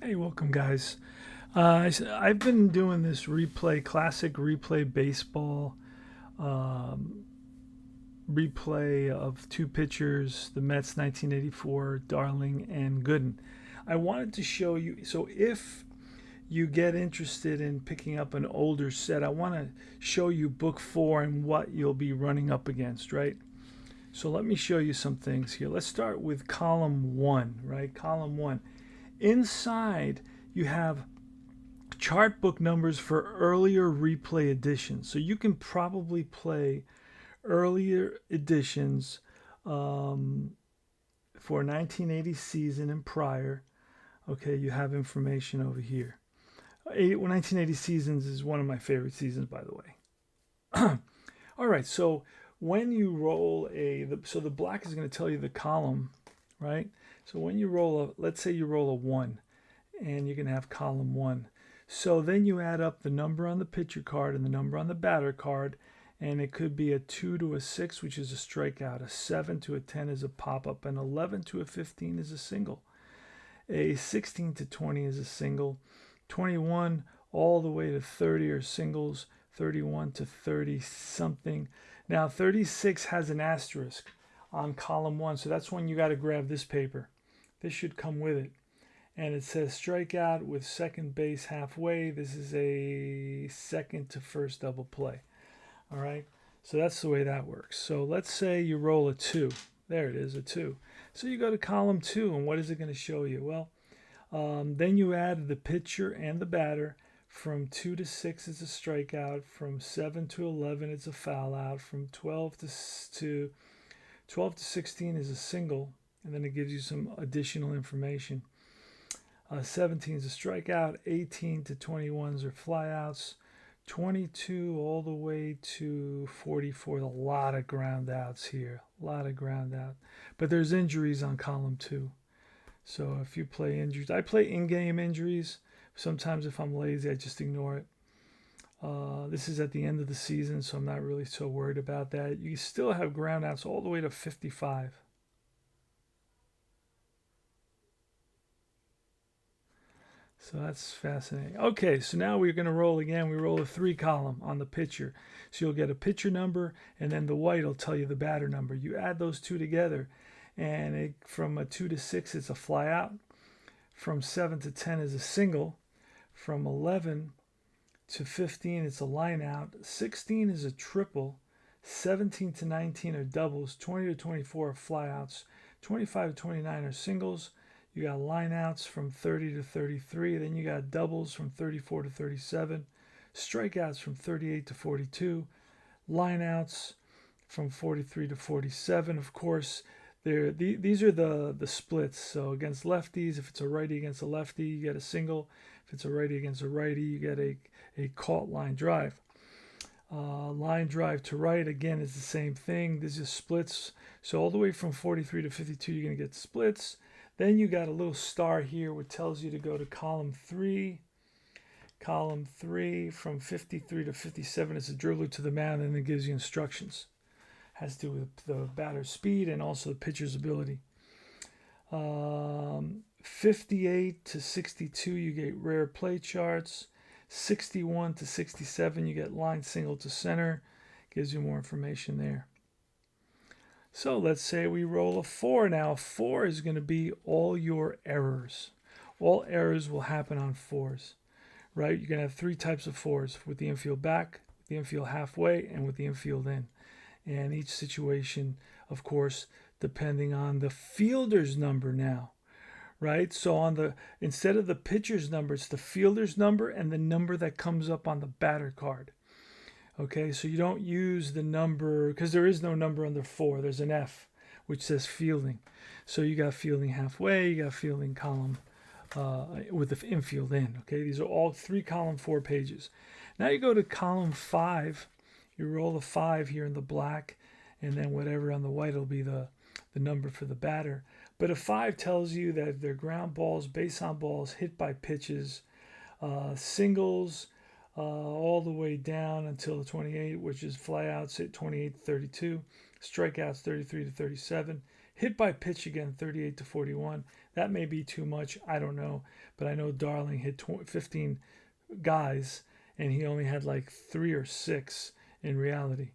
Hey, welcome, guys. I've been doing this classic replay baseball, um, replay of two pitchers, the Mets 1984, Darling and Gooden. I wanted to show you, so if you get interested in picking up an older set, I want to show you book four and what you'll be running up against, right? So let me show you some things here. Let's start with column one, right? Column one. Inside, you have chart book numbers for earlier replay editions. So you can probably play earlier editions um, for 1980 season and prior. Okay, you have information over here. 1980 seasons is one of my favorite seasons, by the way. All right, so when you roll so the black is going to tell you the column, right? So when you let's say you roll a one, and you're going to have column one. So then you add up the number on the pitcher card and the number on the batter card, and it could be a 2 to a 6, which is a strikeout, a 7 to a 10 is a pop up, an 11 to a 15 is a single, a 16 to 20 is a single, 21 all the way to 30 are singles, 31 to 30 something. Now 36 has an asterisk on column one, so that's when you got to grab this paper. This should come with it. And it says strikeout with second base halfway. This is a second to first double play. All right. So that's the way that works. So let's say you roll a two. There it is, a two. So you go to column two, and what is it going to show you? Well, then you add the pitcher and the batter. From 2 to 6 is a strikeout. From 7 to 11 it's a foul out. From 12 to 16 is a single, and then it gives you some additional information. 17 is a strikeout, 18 to 21s are flyouts, 22 all the way to 44. A lot of ground outs here, a lot of ground out. But there's injuries on column two. So if you play injuries, I play in-game injuries. Sometimes if I'm lazy, I just ignore it. This is at the end of the season, so I'm not really so worried about that. You still have ground outs all the way to 55. So that's fascinating. Okay, so now we're going to roll again. We roll a three column on the pitcher. So you'll get a pitcher number, and then the white will tell you the batter number. You add those two together, and from a 2 to 6, it's a fly out. From 7 to 10 is a single. From 11 to 15, it's a line out. 16 is a triple. 17 to 19 are doubles. 20 to 24 are flyouts. 25 to 29 are singles. You got lineouts from 30 to 33. Then you got doubles from 34 to 37. Strikeouts from 38 to 42. Lineouts from 43 to 47. Of course, these are the splits. So against lefties, if it's a righty against a lefty, you get a single. If it's a righty against a righty, you get a caught line drive. Line drive to right, again, is the same thing. This is splits. So all the way from 43 to 52, you're going to get splits. Then you got a little star here which tells you to go to column 3. Column 3 from 53 to 57 is a dribbler to the mound, and it gives you instructions. Has to do with the batter's speed and also the pitcher's ability. 58 to 62, you get rare play charts. 61 to 67, you get line single to center. Gives you more information there. So let's say we roll a 4 now. 4 is going to be all your errors. All errors will happen on 4s, right? You're going to have 3 types of 4s, with the infield back, with the infield halfway, and with the infield in. And each situation, of course, depending on the fielder's number now, right? So instead of the pitcher's number, it's the fielder's number and the number that comes up on the batter card. Okay, so you don't use the number, because there is no number under 4. There's an F, which says fielding. So you got fielding halfway, you got fielding column with the infield in. Okay, these are all 3 column 4 pages. Now you go to column 5. You roll a 5 here in the black, and then whatever on the white will be the number for the batter. But a 5 tells you that they're ground balls, base on balls, hit by pitches, singles, all the way down until the 28, which is flyouts at 28 to 32, strikeouts 33 to 37, Hit by pitch again, 38 to 41. That may be too much. I don't know. But I know Darling hit 15 guys, and he only had like 3 or 6 in reality.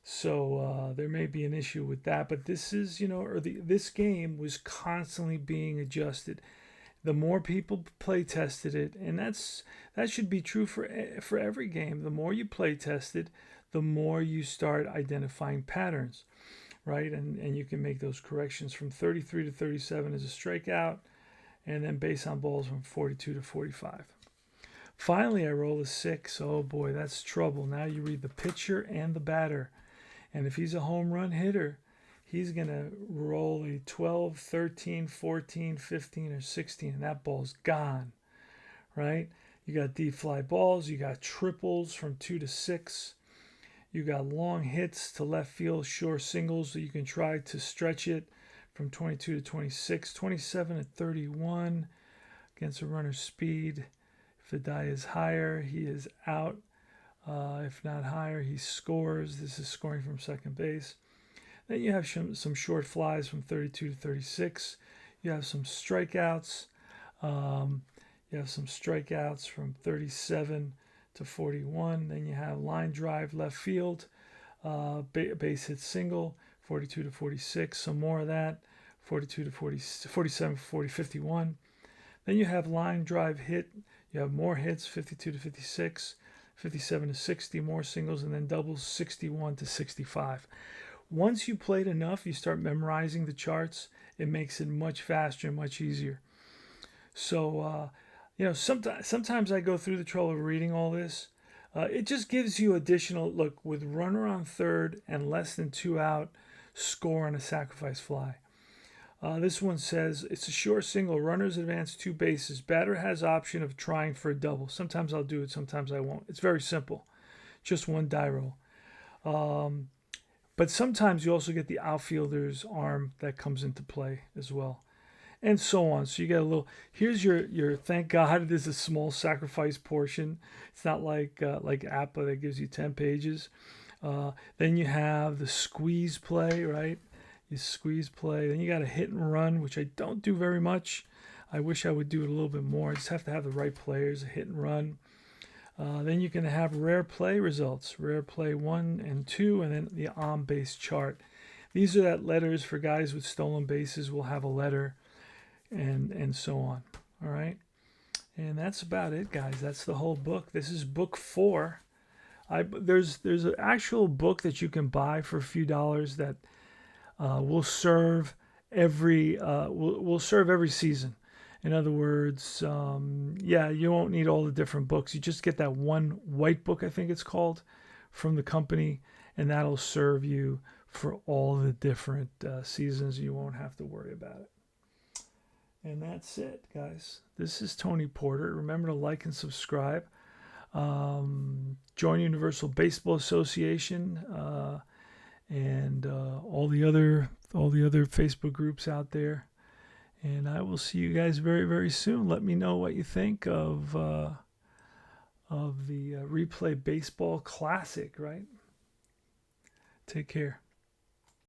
So there may be an issue with that. But this is, this game was constantly being adjusted. The more people play tested it, and that should be true for every game. The more you play test it, the more you start identifying patterns, right? And you can make those corrections. From 33 to 37 is a strikeout, and then base on balls from 42 to 45. Finally, I roll a 6. Oh boy, that's trouble. Now you read the pitcher and the batter. And if he's a home run hitter, he's going to roll a 12, 13, 14, 15, or 16, and that ball's gone, right? You got deep fly balls. You got triples from 2 to 6. You got long hits to left field, short singles, so you can try to stretch it from 22 to 26, 27 to 31 against a runner's speed. If the die is higher, he is out. If not higher, he scores. This is scoring from second base. Then you have some short flies from 32 to 36. You have some strikeouts. You have some strikeouts from 37 to 41. Then you have line drive left field, base hit single, 42 to 46. Some more of that, 42 to 40, 47, 40, 51. Then you have line drive hit. You have more hits, 52 to 56, 57 to 60, more singles, and then doubles, 61 to 65. Once you played enough, you start memorizing the charts. It makes it much faster and much easier. So, sometimes I go through the trouble of reading all this. It just gives you additional look with runner on third and less than 2 out, score on a sacrifice fly. This one says it's a short single. Runners advance 2 bases. Batter has option of trying for a double. Sometimes I'll do it. Sometimes I won't. It's very simple. Just one die roll. But sometimes you also get the outfielder's arm that comes into play as well, and so on. So you get a little. Here's your. Thank God it is a small sacrifice portion. It's not like APA that gives you 10 pages. Then you have the squeeze play, right? You squeeze play. Then you got a hit and run, which I don't do very much. I wish I would do it a little bit more. I just have to have the right players, a hit and run. Then you can have rare play results, rare play 1 and 2, and then the on-base chart. These are that letters for guys with stolen bases will have a letter, and so on. All right, and that's about it, guys. That's the whole book. This is book 4. There's an actual book that you can buy for a few dollars that will serve every season. In other words, you won't need all the different books. You just get that one white book, I think it's called, from the company, and that'll serve you for all the different seasons. You won't have to worry about it. And that's it, guys. This is Tony Porter. Remember to like and subscribe. Join Universal Baseball Association and all the other Facebook groups out there. And I will see you guys very, very soon. Let me know what you think of the Replay Baseball Classic, right? Take care.